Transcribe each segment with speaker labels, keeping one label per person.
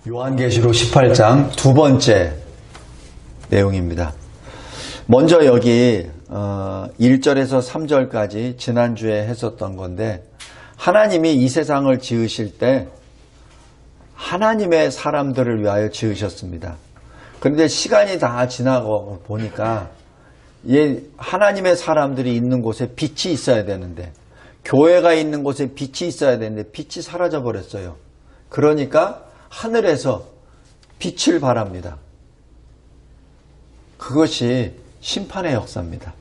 Speaker 1: 요한계시록 18장 두 번째 내용입니다. 먼저 여기 1절에서 3절까지 지난주에 했었던 건데, 하나님이 이 세상을 지으실 때 하나님의 사람들을 위하여 지으셨습니다. 그런데 시간이 다 지나고 보니까 하나님의 사람들이 있는 곳에 빛이 있어야 되는데, 교회가 있는 곳에 빛이 있어야 되는데 빛이 사라져 버렸어요. 그러니까 하늘에서 빛을 발합니다. 그것이 심판의 역사입니다.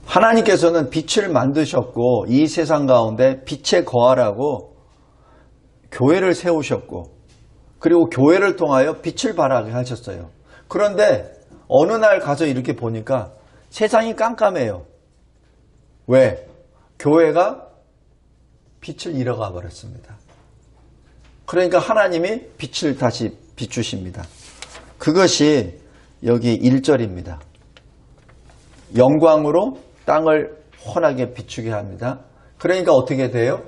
Speaker 1: 하나님께서는 빛을 만드셨고 이 세상 가운데 빛에 거하라고 교회를 세우셨고, 그리고 교회를 통하여 빛을 발하게 하셨어요. 그런데 어느 날 가서 이렇게 보니까 세상이 깜깜해요. 왜? 교회가 빛을 잃어가 버렸습니다. 그러니까 하나님이 빛을 다시 비추십니다. 그것이 여기 1절입니다. 영광으로 땅을 환하게 비추게 합니다. 그러니까 어떻게 돼요?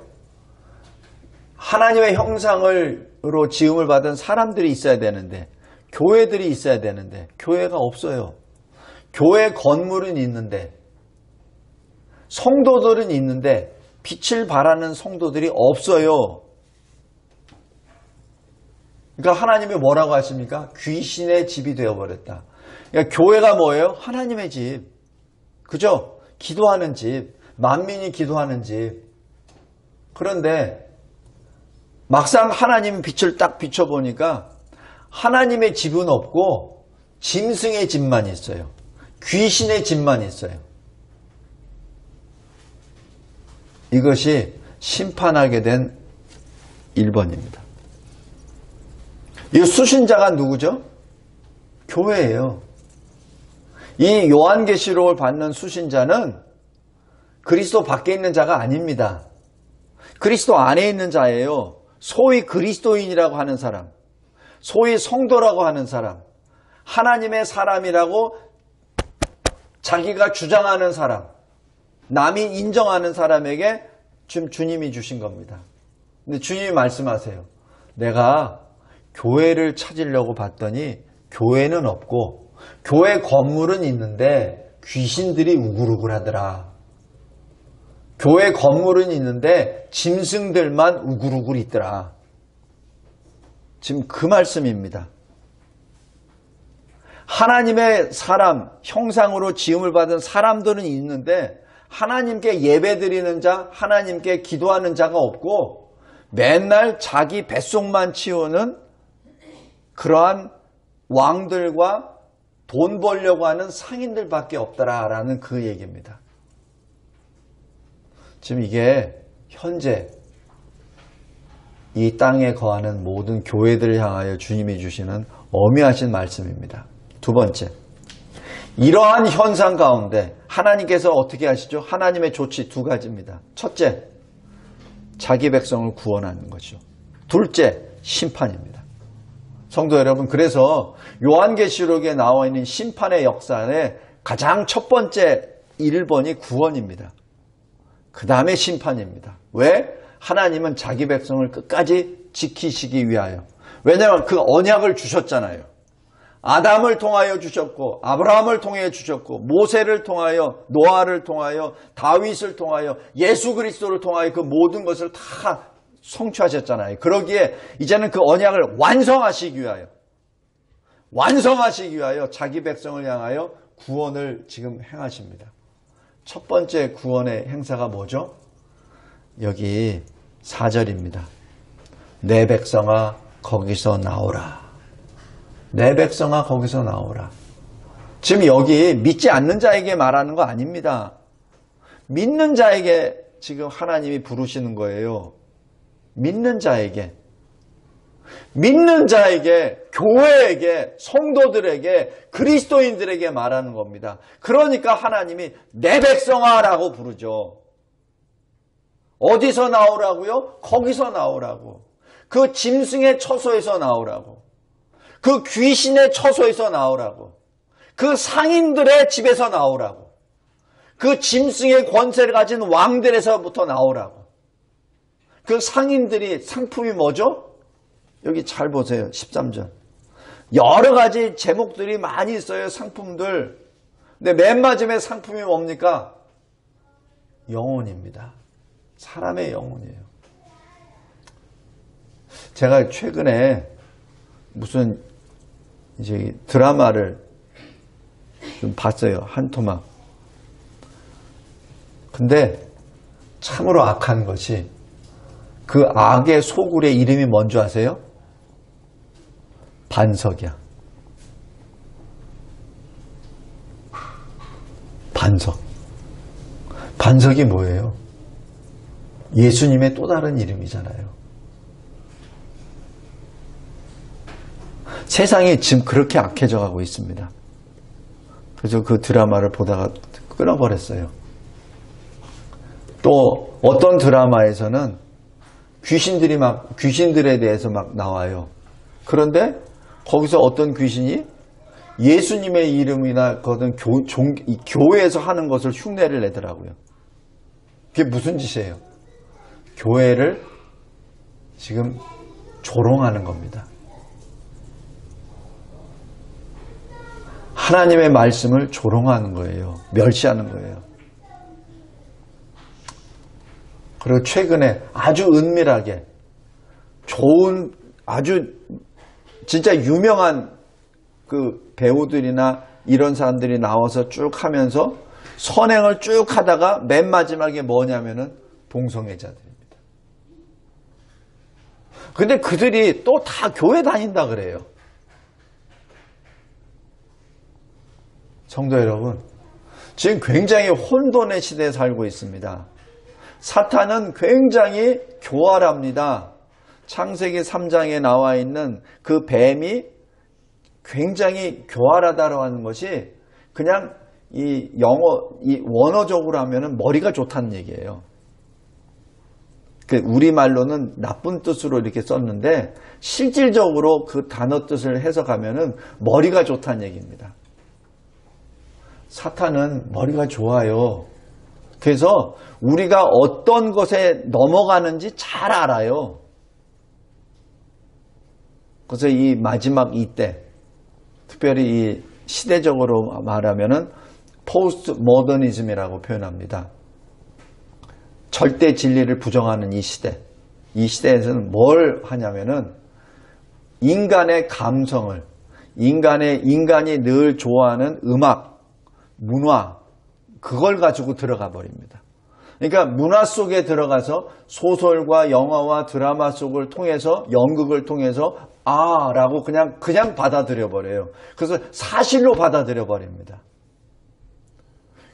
Speaker 1: 하나님의 형상으로 지음을 받은 사람들이 있어야 되는데, 교회들이 있어야 되는데 교회가 없어요. 교회 건물은 있는데, 성도들은 있는데 빛을 발하는 성도들이 없어요. 그러니까 하나님이 뭐라고 하십니까? 귀신의 집이 되어버렸다. 그러니까 교회가 뭐예요? 하나님의 집. 그죠? 기도하는 집. 만민이 기도하는 집. 그런데 막상 하나님 빛을 딱 비춰보니까 하나님의 집은 없고 짐승의 집만 있어요. 귀신의 집만 있어요. 이것이 심판하게 된 1번입니다. 이 수신자가 누구죠? 교회예요. 이 요한계시록을 받는 수신자는 그리스도 밖에 있는 자가 아닙니다. 그리스도 안에 있는 자예요. 소위 그리스도인이라고 하는 사람, 소위 성도라고 하는 사람, 하나님의 사람이라고 자기가 주장하는 사람, 남이 인정하는 사람에게 지금 주님이 주신 겁니다. 근데 주님이 말씀하세요. 내가 교회를 찾으려고 봤더니 교회는 없고 교회 건물은 있는데 귀신들이 우글우글하더라. 교회 건물은 있는데 짐승들만 우글우글 있더라. 지금 그 말씀입니다. 하나님의 사람, 형상으로 지음을 받은 사람들은 있는데 하나님께 예배드리는 자, 하나님께 기도하는 자가 없고 맨날 자기 뱃속만 치우는 그러한 왕들과 돈 벌려고 하는 상인들밖에 없더라라는 그 얘기입니다. 지금 이게 현재 이 땅에 거하는 모든 교회들을 향하여 주님이 주시는 엄미하신 말씀입니다. 두 번째, 이러한 현상 가운데 하나님께서 어떻게 하시죠? 하나님의 조치 두 가지입니다. 첫째, 자기 백성을 구원하는 거죠. 둘째, 심판입니다. 성도 여러분, 그래서 요한계시록에 나와 있는 심판의 역사의 가장 첫 번째 1번이 구원입니다. 그 다음에 심판입니다. 왜? 하나님은 자기 백성을 끝까지 지키시기 위하여. 왜냐하면 그 언약을 주셨잖아요. 아담을 통하여 주셨고, 아브라함을 통해 주셨고, 모세를 통하여, 노아를 통하여, 다윗을 통하여, 예수 그리스도를 통하여 그 모든 것을 다 성취하셨잖아요. 그러기에 이제는 그 언약을 완성하시기 위하여 자기 백성을 향하여 구원을 지금 행하십니다. 첫 번째 구원의 행사가 뭐죠? 여기 4절입니다. 내 백성아 거기서 나오라. 내 백성아 거기서 나오라. 지금 여기 믿지 않는 자에게 말하는 거 아닙니다. 믿는 자에게 지금 하나님이 부르시는 거예요. 믿는 자에게, 교회에게, 성도들에게, 그리스도인들에게 말하는 겁니다. 그러니까 하나님이 내 백성아 라고 부르죠. 어디서 나오라고요? 거기서 나오라고. 그 짐승의 처소에서 나오라고. 그 귀신의 처소에서 나오라고. 그 상인들의 집에서 나오라고. 그 짐승의 권세를 가진 왕들에서부터 나오라고. 그 상인들이 상품이 뭐죠? 여기 잘 보세요. 13절. 여러 가지 제목들이 많이 있어요. 상품들. 근데 맨 마지막에 상품이 뭡니까? 영혼입니다. 사람의 영혼이에요. 제가 최근에 무슨 이제 드라마를 좀 봤어요. 한 토막. 근데 참으로 악한 것이 그 악의 소굴의 이름이 뭔지 아세요? 반석이야. 반석. 반석이 뭐예요? 예수님의 또 다른 이름이잖아요. 세상이 지금 그렇게 악해져 가고 있습니다. 그래서 그 드라마를 보다가 끊어버렸어요. 또 어떤 드라마에서는 귀신들에 대해서 막 나와요. 그런데 거기서 어떤 귀신이 예수님의 이름이나 거든 교회에서 하는 것을 흉내를 내더라고요. 그게 무슨 짓이에요? 교회를 지금 조롱하는 겁니다. 하나님의 말씀을 조롱하는 거예요. 멸시하는 거예요. 그리고 최근에 아주 은밀하게 좋은 아주 진짜 유명한 그 배우들이나 이런 사람들이 나와서 쭉 하면서 선행을 쭉 하다가 맨 마지막에 뭐냐면은 동성애자들입니다. 근데 그들이 또 다 교회 다닌다 그래요. 성도 여러분, 지금 굉장히 혼돈의 시대에 살고 있습니다. 사탄은 굉장히 교활합니다. 창세기 3장에 나와 있는 그 뱀이 굉장히 교활하다고 하는 것이 그냥 이 원어적으로 하면은 머리가 좋다는 얘기예요. 우리말로는 나쁜 뜻으로 이렇게 썼는데 실질적으로 그 단어 뜻을 해석하면은 머리가 좋다는 얘기입니다. 사탄은 머리가 좋아요. 그래서 우리가 어떤 것에 넘어가는지 잘 알아요. 그래서 이 마지막 이때, 특별히 이 시대적으로 말하면은 포스트 모더니즘이라고 표현합니다. 절대 진리를 부정하는 이 시대. 이 시대에서는 뭘 하냐면은 인간의 감성을, 인간이 늘 좋아하는 음악, 문화, 그걸 가지고 들어가 버립니다. 그러니까 문화 속에 들어가서 소설과 영화와 드라마 속을 통해서, 연극을 통해서 라고 그냥 받아들여 버려요. 그래서 사실로 받아들여 버립니다.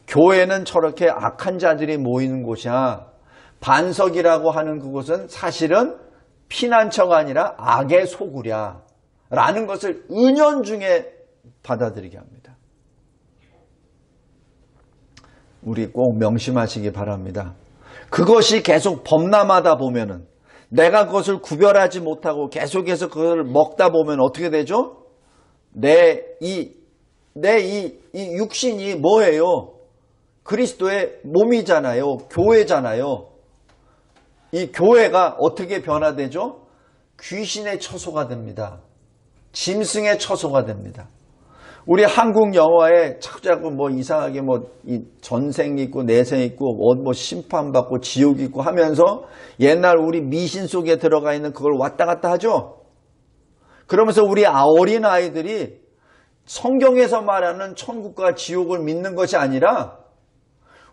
Speaker 1: 교회는 저렇게 악한 자들이 모이는 곳이야. 반석이라고 하는 그곳은 사실은 피난처가 아니라 악의 소굴이야. 라는 것을 은연중에 받아들이게 합니다. 우리 꼭 명심하시기 바랍니다. 그것이 계속 범람하다 보면은 내가 그것을 구별하지 못하고 계속해서 그걸 먹다 보면 어떻게 되죠? 내 이 육신이 뭐예요? 그리스도의 몸이잖아요. 교회잖아요. 이 교회가 어떻게 변화되죠? 귀신의 처소가 됩니다. 짐승의 처소가 됩니다. 우리 한국 영화에 자꾸 뭐 이상하게 이 전생 있고 내생 있고 뭐 심판받고 지옥 있고 하면서 옛날 우리 미신 속에 들어가 있는 그걸 왔다 갔다 하죠. 그러면서 우리 어린 아이들이 성경에서 말하는 천국과 지옥을 믿는 것이 아니라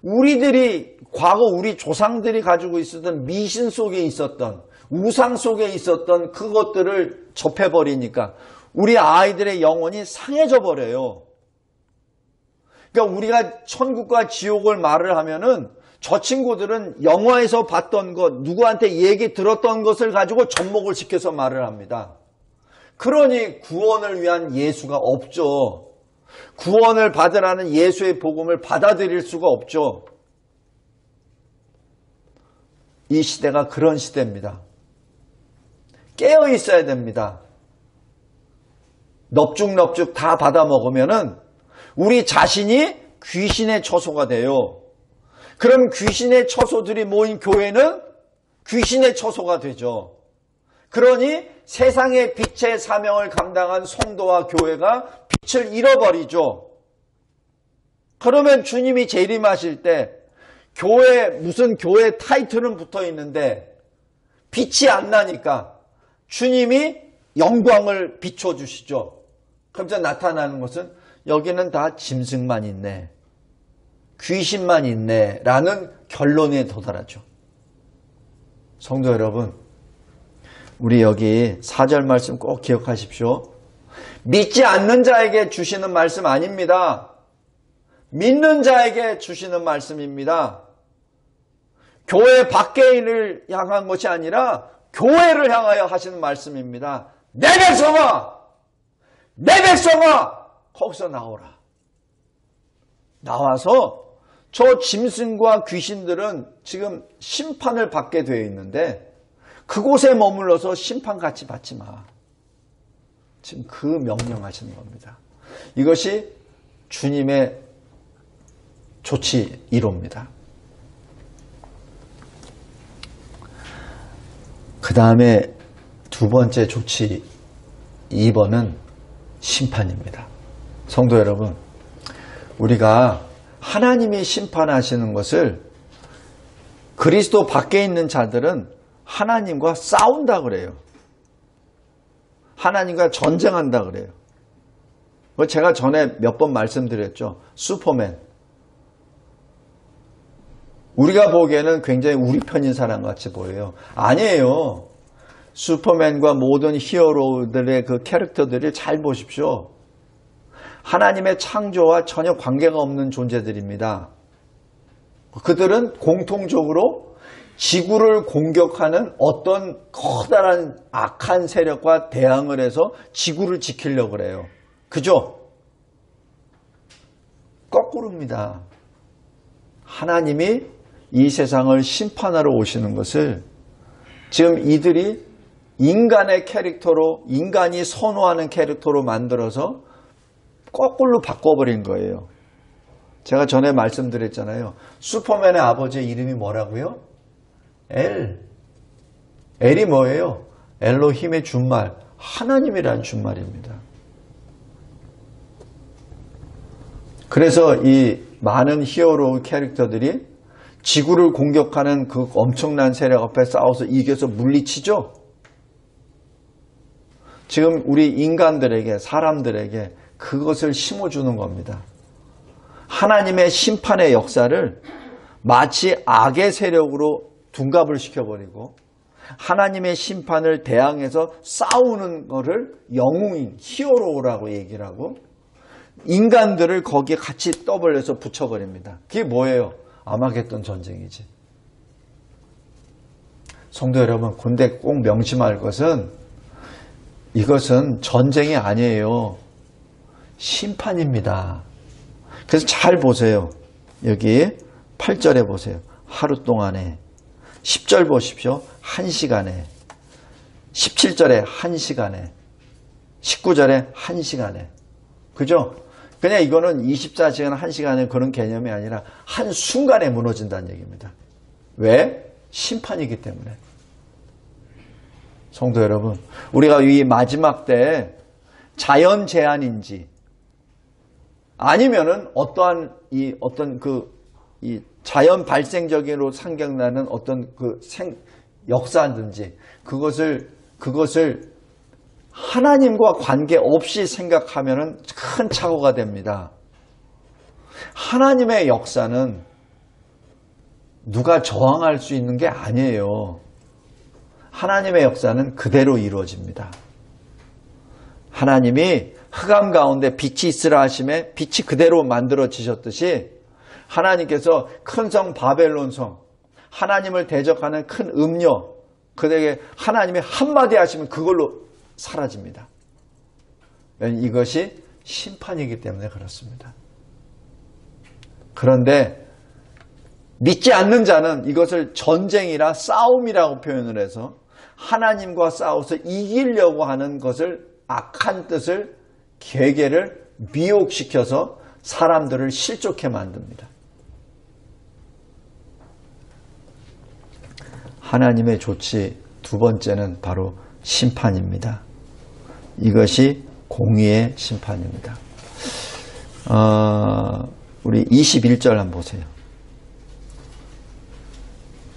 Speaker 1: 우리들이 과거 우리 조상들이 가지고 있었던 미신 속에 있었던 우상 속에 있었던 그것들을 접해버리니까 우리 아이들의 영혼이 상해져 버려요. 그러니까 우리가 천국과 지옥을 말을 하면은 저 친구들은 영화에서 봤던 것, 누구한테 얘기 들었던 것을 가지고 접목을 시켜서 말을 합니다. 그러니 구원을 위한 예수가 없죠. 구원을 받으라는 예수의 복음을 받아들일 수가 없죠. 이 시대가 그런 시대입니다. 깨어 있어야 됩니다. 넙죽넙죽 다 받아먹으면은 우리 자신이 귀신의 처소가 돼요. 그럼 귀신의 처소들이 모인 교회는 귀신의 처소가 되죠. 그러니 세상의 빛의 사명을 감당한 성도와 교회가 빛을 잃어버리죠. 그러면 주님이 재림하실 때 교회, 무슨 교회 타이틀은 붙어 있는데 빛이 안 나니까 주님이 영광을 비춰주시죠. 그러면서 나타나는 것은 여기는 다 짐승만 있네, 귀신만 있네 라는 결론에 도달하죠. 성도 여러분, 우리 여기 4절 말씀 꼭 기억하십시오. 믿지 않는 자에게 주시는 말씀 아닙니다. 믿는 자에게 주시는 말씀입니다. 교회 밖에를 향한 것이 아니라 교회를 향하여 하시는 말씀입니다. 내 백성아! 내 백성아! 거기서 나오라. 나와서 저 짐승과 귀신들은 지금 심판을 받게 되어 있는데 그곳에 머물러서 심판 같이 받지 마. 지금 그 명령하시는 겁니다. 이것이 주님의 조치 1호입니다. 그 다음에 두 번째 조치 2번은 심판입니다. 성도 여러분, 우리가 하나님이 심판하시는 것을 그리스도 밖에 있는 자들은 하나님과 싸운다 그래요. 하나님과 전쟁한다 그래요. 제가 전에 몇 번 말씀드렸죠. 슈퍼맨. 우리가 보기에는 굉장히 우리 편인 사람 같이 보여요. 아니에요. 슈퍼맨과 모든 히어로들의 그 캐릭터들을 잘 보십시오. 하나님의 창조와 전혀 관계가 없는 존재들입니다. 그들은 공통적으로 지구를 공격하는 어떤 커다란 악한 세력과 대항을 해서 지구를 지키려고 그래요. 그죠? 거꾸로입니다. 하나님이 이 세상을 심판하러 오시는 것을 지금 이들이 인간의 캐릭터로, 인간이 선호하는 캐릭터로 만들어서 거꾸로 바꿔버린 거예요. 제가 전에 말씀드렸잖아요. 슈퍼맨의 아버지의 이름이 뭐라고요? 엘이 뭐예요? 엘로힘의 준말, 하나님이라는 준말입니다. 그래서 이 많은 히어로 캐릭터들이 지구를 공격하는 그 엄청난 세력 앞에 싸워서 이겨서 물리치죠. 지금 우리 인간들에게, 사람들에게 그것을 심어주는 겁니다. 하나님의 심판의 역사를 마치 악의 세력으로 둔갑을 시켜버리고 하나님의 심판을 대항해서 싸우는 것을 영웅인, 히어로라고 얘기를 하고 인간들을 거기에 같이 떠벌려서 붙여버립니다. 그게 뭐예요? 아마겟돈 전쟁이지. 성도 여러분, 근데 꼭 명심할 것은 이것은 전쟁이 아니에요. 심판입니다. 그래서 잘 보세요. 여기 8절에 보세요. 하루 동안에 10절 보십시오. 1시간에 17절에 1시간에 19절에 1시간에 그죠? 그냥 이거는 24시간 1시간의 그런 개념이 아니라 한순간에 무너진다는 얘기입니다. 왜? 심판이기 때문에. 성도 여러분, 우리가 이 마지막 때에 자연 재난인지 아니면은 어떠한 어떤 이 자연 발생적으로 생겨나는 어떤 그 역사든지 그것을 하나님과 관계없이 생각하면은 큰 착오가 됩니다. 하나님의 역사는 누가 저항할 수 있는 게 아니에요. 하나님의 역사는 그대로 이루어집니다. 하나님이 흑암 가운데 빛이 있으라 하심에 빛이 그대로 만들어지셨듯이 하나님께서 큰 성 바벨론 성, 하나님을 대적하는 큰 음녀, 그들에게 하나님이 한마디 하시면 그걸로 사라집니다. 이것이 심판이기 때문에 그렇습니다. 그런데 믿지 않는 자는 이것을 전쟁이라 싸움이라고 표현을 해서 하나님과 싸워서 이기려고 하는 것을 악한 뜻을 계계를 미혹시켜서 사람들을 실족해 만듭니다. 하나님의 조치 두 번째는 바로 심판입니다. 이것이 공의의 심판입니다. 우리 21절 한번 보세요.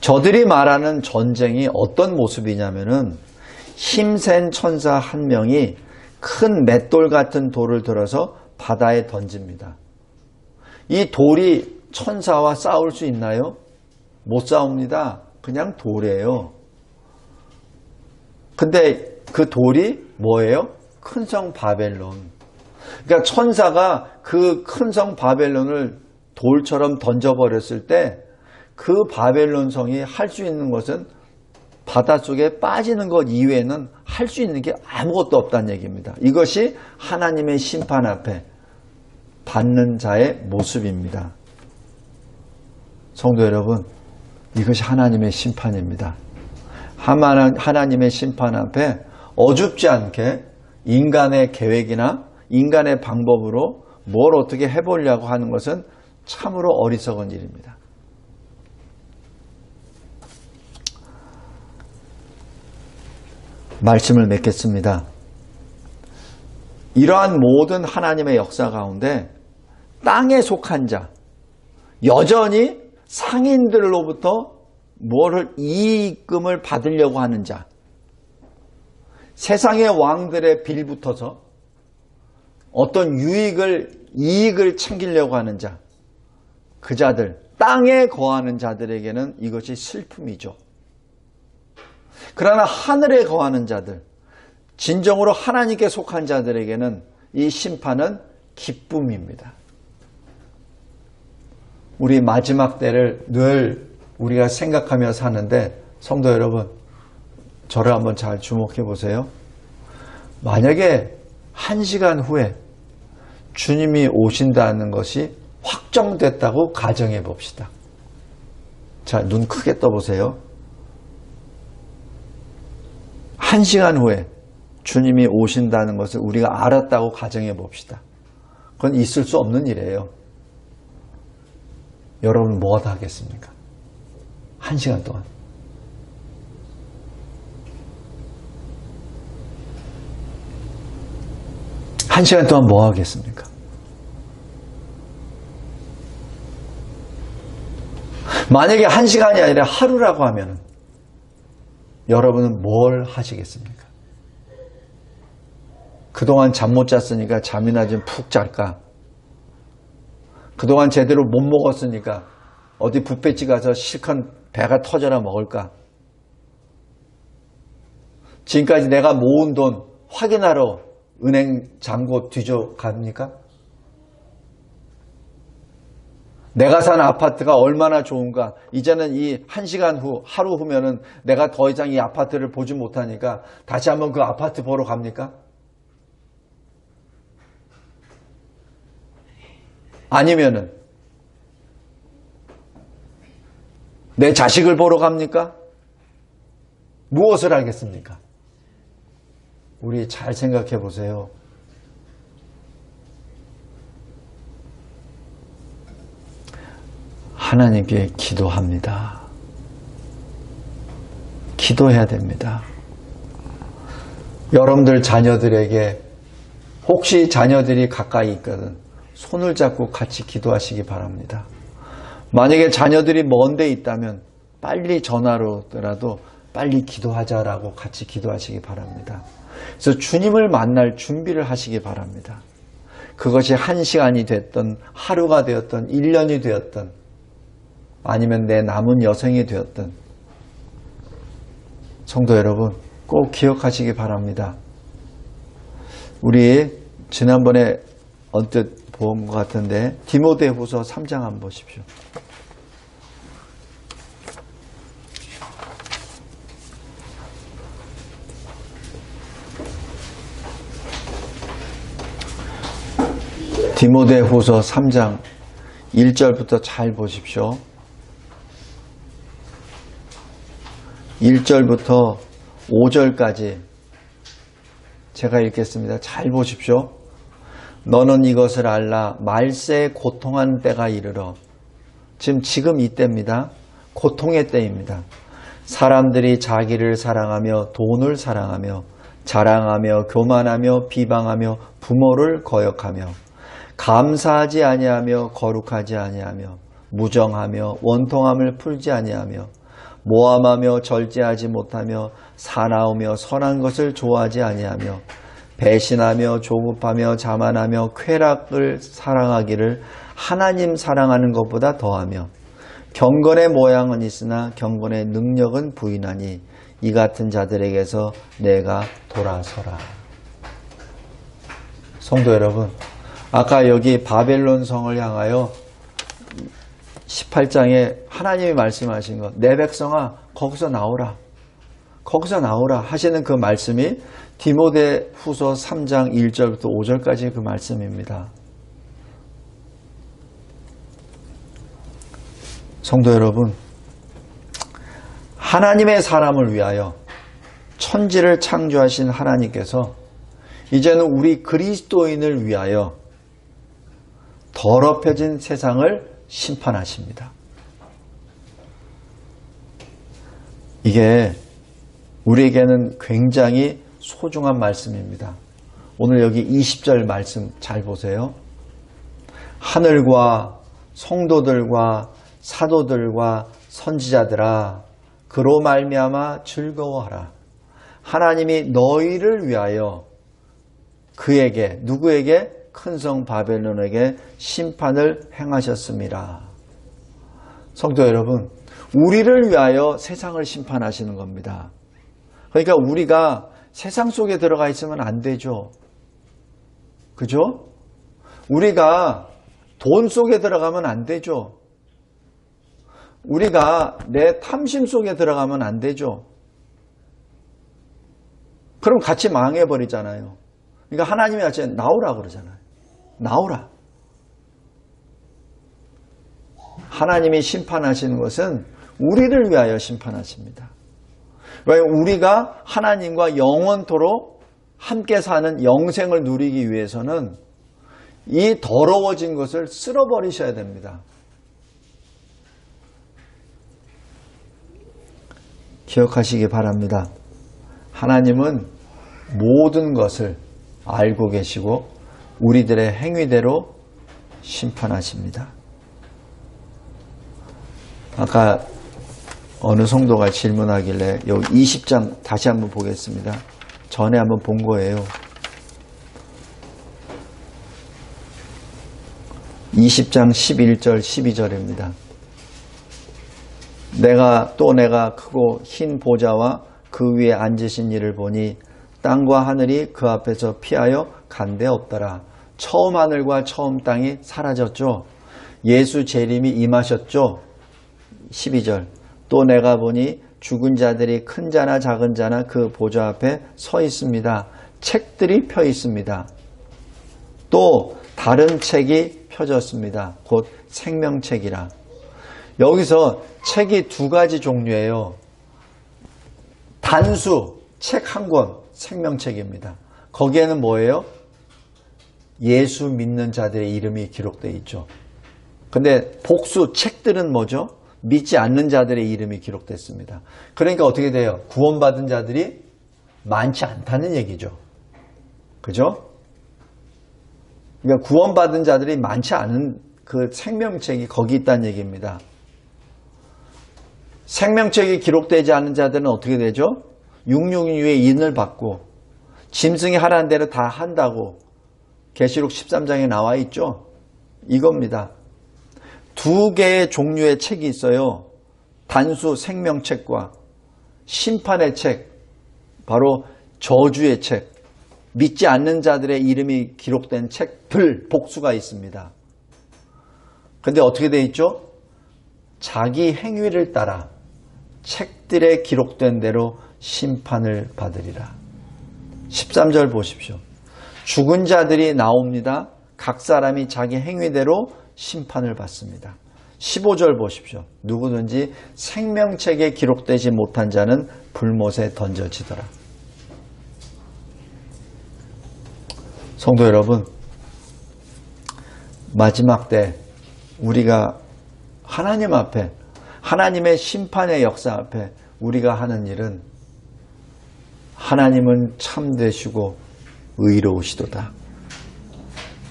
Speaker 1: 저들이 말하는 전쟁이 어떤 모습이냐면은 힘센 천사 한 명이 큰 맷돌 같은 돌을 들어서 바다에 던집니다. 이 돌이 천사와 싸울 수 있나요? 못 싸웁니다. 그냥 돌이에요. 근데 그 돌이 뭐예요? 큰 성 바벨론. 그러니까 천사가 그 큰 성 바벨론을 돌처럼 던져버렸을 때 그 바벨론 성이 할 수 있는 것은 바닷속에 빠지는 것 이외에는 할 수 있는 게 아무것도 없다는 얘기입니다. 이것이 하나님의 심판 앞에 받는 자의 모습입니다. 성도 여러분, 이것이 하나님의 심판입니다. 하나님의 심판 앞에 어줍지 않게 인간의 계획이나 인간의 방법으로 뭘 어떻게 해보려고 하는 것은 참으로 어리석은 일입니다. 말씀을 맺겠습니다. 이러한 모든 하나님의 역사 가운데 땅에 속한 자, 여전히 상인들로부터 이익금을 받으려고 하는 자, 세상의 왕들의 빌붙어서 어떤 이익을 챙기려고 하는 자, 그 자들, 땅에 거하는 자들에게는 이것이 슬픔이죠. 그러나 하늘에 거하는 자들, 진정으로 하나님께 속한 자들에게는 이 심판은 기쁨입니다. 우리 마지막 때를 늘 우리가 생각하며 사는데, 성도 여러분, 저를 한번 잘 주목해 보세요. 만약에 1시간 후에 주님이 오신다는 것이 확정됐다고 가정해 봅시다. 자, 눈 크게 떠보세요. 1시간 후에 주님이 오신다는 것을 우리가 알았다고 가정해 봅시다. 그건 있을 수 없는 일이에요. 여러분 뭐가 다 하겠습니까? 1시간 동안. 한 시간 동안 뭐 하겠습니까? 만약에 1시간이 아니라 하루라고 하면 여러분은 뭘 하시겠습니까? 그동안 잠 못 잤으니까 잠이나 좀 푹 잘까? 그동안 제대로 못 먹었으니까 어디 뷔페집 가서 실컷 배가 터져라 먹을까? 지금까지 내가 모은 돈 확인하러 은행 잔고 뒤져갑니까? 내가 산 아파트가 얼마나 좋은가? 이제는 이 1시간 후, 하루 후면은 내가 더 이상 이 아파트를 보지 못하니까 다시 한번 그 아파트 보러 갑니까? 아니면은 내 자식을 보러 갑니까? 무엇을 하겠습니까? 우리 잘 생각해 보세요. 하나님께 기도합니다. 기도해야 됩니다. 여러분들 자녀들에게 혹시 자녀들이 가까이 있거든 손을 잡고 같이 기도하시기 바랍니다. 만약에 자녀들이 먼 데 있다면 빨리 전화로라도 빨리 기도하자라고 같이 기도하시기 바랍니다. 그래서 주님을 만날 준비를 하시기 바랍니다. 그것이 1시간이 됐던 하루가 되었던 1년이 되었던 아니면 내 남은 여생이 되었던 성도 여러분 꼭 기억하시기 바랍니다. 우리 지난번에 언뜻 본 것 같은데 디모데후서 3장 한번 보십시오. 디모데후서 3장 1절부터 잘 보십시오. 1절부터 5절까지 제가 읽겠습니다. 잘 보십시오. 너는 이것을 알라. 말세에 고통한 때가 이르러. 지금 이때입니다. 고통의 때입니다. 사람들이 자기를 사랑하며 돈을 사랑하며 자랑하며 교만하며 비방하며 부모를 거역하며 감사하지 아니하며 거룩하지 아니하며 무정하며 원통함을 풀지 아니하며 모함하며 절제하지 못하며 사나우며 선한 것을 좋아하지 아니하며 배신하며 조급하며 자만하며 쾌락을 사랑하기를 하나님 사랑하는 것보다 더하며 경건의 모양은 있으나 경건의 능력은 부인하니 이 같은 자들에게서 내가 돌아서라. 성도 여러분, 아까 여기 바벨론 성을 향하여 18장에 하나님이 말씀하신 것, 내 백성아 거기서 나오라, 거기서 나오라 하시는 그 말씀이 디모데후서 3장 1절부터 5절까지 그 말씀입니다. 성도 여러분, 하나님의 사람을 위하여 천지를 창조하신 하나님께서 이제는 우리 그리스도인을 위하여 더럽혀진 세상을 심판하십니다. 이게 우리에게는 굉장히 소중한 말씀입니다. 오늘 여기 20절 말씀 잘 보세요. 하늘과 성도들과 사도들과 선지자들아 그로 말미암아 즐거워하라. 하나님이 너희를 위하여 그에게, 누구에게? 큰 성 바벨론에게 심판을 행하셨습니다. 성도 여러분, 우리를 위하여 세상을 심판하시는 겁니다. 그러니까 우리가 세상 속에 들어가 있으면 안 되죠. 그죠? 우리가 돈 속에 들어가면 안 되죠. 우리가 내 탐심 속에 들어가면 안 되죠. 그럼 같이 망해버리잖아요. 그러니까 하나님이 같이 나오라 그러잖아요. 나오라. 하나님이 심판하시는 것은 우리를 위하여 심판하십니다. 왜? 우리가 하나님과 영원토록 함께 사는 영생을 누리기 위해서는 이 더러워진 것을 쓸어버리셔야 됩니다. 기억하시기 바랍니다. 하나님은 모든 것을 알고 계시고 우리들의 행위대로 심판하십니다. 아까 어느 성도가 질문하길래 여기 20장 다시 한번 보겠습니다. 전에 한번 본 거예요. 20장 11절 12절입니다. 내가 크고 흰 보좌와 그 위에 앉으신 이를 보니 땅과 하늘이 그 앞에서 피하여 간데 없더라. 처음 하늘과 처음 땅이 사라졌죠. 예수 재림이 임하셨죠. 12절. 또 내가 보니 죽은 자들이 큰 자나 작은 자나 그 보좌 앞에 서 있습니다. 책들이 펴 있습니다. 또 다른 책이 펴졌습니다. 곧 생명책이라. 여기서 책이 두 가지 종류예요. 단수, 책 한 권, 생명책입니다. 거기에는 뭐예요? 예수 믿는 자들의 이름이 기록되어 있죠. 근데 복수, 책들은 뭐죠? 믿지 않는 자들의 이름이 기록됐습니다. 그러니까 어떻게 돼요? 구원받은 자들이 많지 않다는 얘기죠. 그죠? 그러니까 구원받은 자들이 많지 않은 그 생명책이 거기 있다는 얘기입니다. 생명책이 기록되지 않은 자들은 어떻게 되죠? 666의 인을 받고 짐승이 하라는 대로 다 한다고 계시록 13장에 나와 있죠. 이겁니다. 두 개의 종류의 책이 있어요. 단수 생명책과 심판의 책, 바로 저주의 책, 믿지 않는 자들의 이름이 기록된 책들 복수가 있습니다. 근데 어떻게 돼 있죠? 자기 행위를 따라 책들에 기록된 대로 심판을 받으리라. 13절 보십시오. 죽은 자들이 나옵니다. 각 사람이 자기 행위대로 심판을 받습니다. 15절 보십시오. 누구든지 생명책에 기록되지 못한 자는 불못에 던져지더라. 성도 여러분, 마지막 때 우리가 하나님 앞에, 하나님의 심판의 역사 앞에 우리가 하는 일은 하나님은 참되시고 의로우시도다.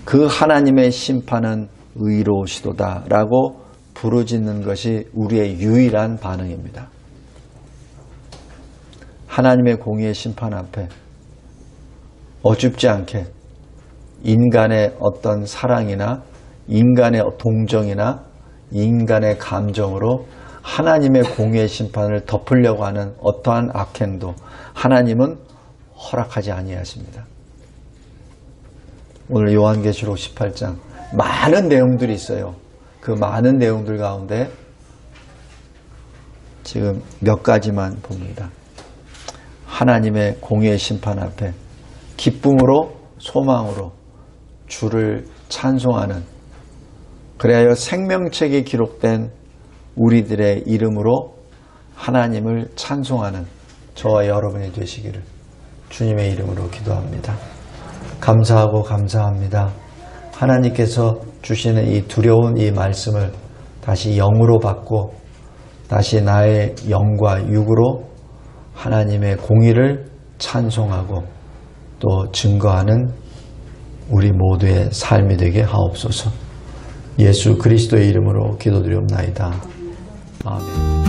Speaker 1: 그 하나님의 심판은 의로우시도다 라고 부르짖는 것이 우리의 유일한 반응입니다. 하나님의 공의의 심판 앞에 어줍지 않게 인간의 어떤 사랑이나 인간의 동정이나 인간의 감정으로 하나님의 공의의 심판을 덮으려고 하는 어떠한 악행도 하나님은 허락하지 아니하십니다. 오늘 요한계시록 18장 많은 내용들이 있어요. 그 많은 내용들 가운데 지금 몇 가지만 봅니다. 하나님의 공의의 심판 앞에 기쁨으로 소망으로 주를 찬송하는, 그래야 생명책에 기록된 우리들의 이름으로 하나님을 찬송하는 저와 여러분이 되시기를 주님의 이름으로 기도합니다. 감사하고 감사합니다. 하나님께서 주시는 이 두려운 이 말씀을 다시 영으로 받고 다시 나의 영과 육으로 하나님의 공의를 찬송하고 또 증거하는 우리 모두의 삶이 되게 하옵소서. 예수 그리스도의 이름으로 기도드리옵나이다. 아멘.